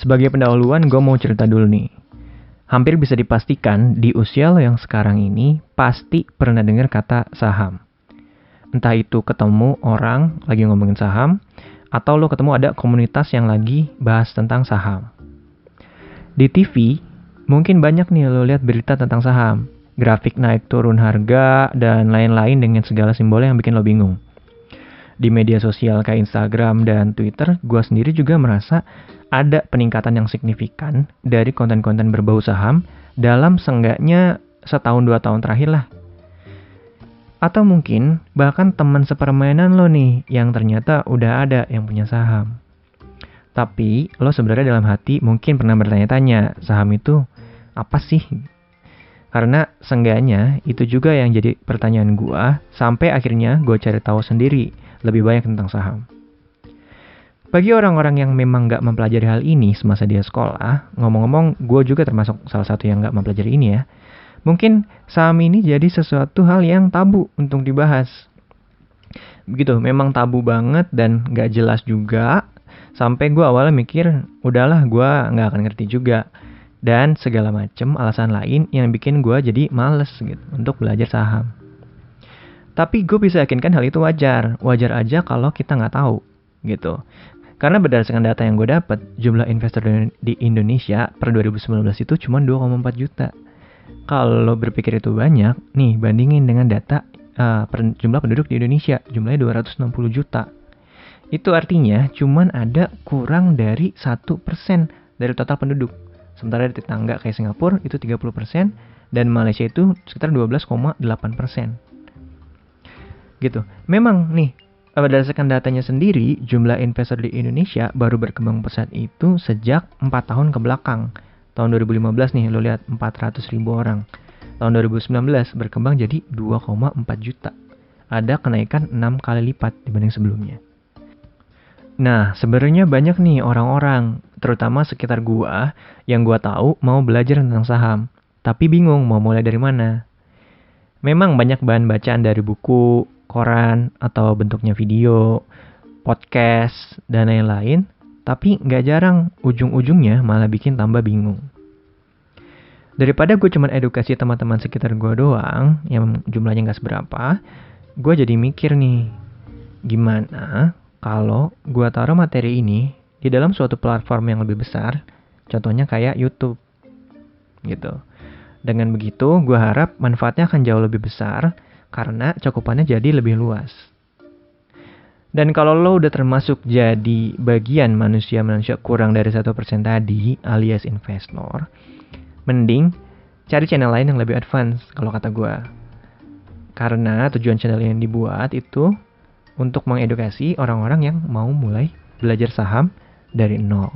Sebagai pendahuluan, gue mau cerita dulu nih. Hampir bisa dipastikan di usia lo yang sekarang ini pasti pernah dengar kata saham. Entah itu ketemu orang lagi ngomongin saham, atau lo ketemu ada komunitas yang lagi bahas tentang saham. Di TV, mungkin banyak nih lo lihat berita tentang saham. Grafik naik turun harga, dan lain-lain dengan segala simbolnya yang bikin lo bingung. Di media sosial kayak Instagram dan Twitter, gue sendiri juga merasa ada peningkatan yang signifikan dari konten-konten berbau saham dalam seenggaknya 1-2 tahun terakhir lah. Atau mungkin bahkan teman sepermainan lo nih yang ternyata udah ada yang punya saham. Tapi lo sebenarnya dalam hati mungkin pernah bertanya-tanya, saham itu apa sih? Karena seenggaknya itu juga yang jadi pertanyaan gue sampai akhirnya gue cari tahu sendiri lebih banyak tentang saham. Bagi orang-orang yang memang nggak mempelajari hal ini semasa dia sekolah, ngomong-ngomong gue juga termasuk salah satu yang nggak mempelajari ini ya, mungkin saham ini jadi sesuatu hal yang tabu untuk dibahas. Begitu, memang tabu banget dan nggak jelas juga, sampai gue awalnya mikir, udahlah gue nggak akan ngerti juga. Dan segala macem alasan lain yang bikin gue jadi males gitu untuk belajar saham. Tapi gue bisa yakinkan hal itu wajar aja kalau kita nggak tahu gitu. Karena berdasarkan data yang gue dapat, jumlah investor di Indonesia per 2019 itu cuma 2,4 juta. Kalau lo berpikir itu banyak, nih bandingin dengan data jumlah penduduk di Indonesia, jumlahnya 260 juta. Itu artinya cuma ada kurang dari 1% dari total penduduk. Sementara di tetangga kayak Singapura itu 30% dan Malaysia itu sekitar 12,8%. Gitu. Memang nih, berdasarkan datanya sendiri, jumlah investor di Indonesia baru berkembang pesat itu sejak 4 tahun ke belakang. Tahun 2015 nih, lo lihat 400 ribu orang. Tahun 2019 berkembang jadi 2,4 juta. Ada kenaikan 6 kali lipat dibanding sebelumnya. Nah, sebenarnya banyak nih orang-orang, terutama sekitar gua, yang gua tahu mau belajar tentang saham, tapi bingung mau mulai dari mana. Memang banyak bahan bacaan dari buku, koran, atau bentuknya video, podcast, dan lain-lain, tapi nggak jarang ujung-ujungnya malah bikin tambah bingung. Daripada gue cuma edukasi teman-teman sekitar gue doang, yang jumlahnya nggak seberapa, gue jadi mikir nih, gimana kalau gue taruh materi ini di dalam suatu platform yang lebih besar, contohnya kayak YouTube, gitu. Dengan begitu, gue harap manfaatnya akan jauh lebih besar, karena cakupannya jadi lebih luas. Dan kalau lo udah termasuk jadi bagian manusia-manusia kurang dari 1% tadi, alias investor, mending cari channel lain yang lebih advance kalau kata gue. Karena tujuan channel yang dibuat itu untuk mengedukasi orang-orang yang mau mulai belajar saham dari nol.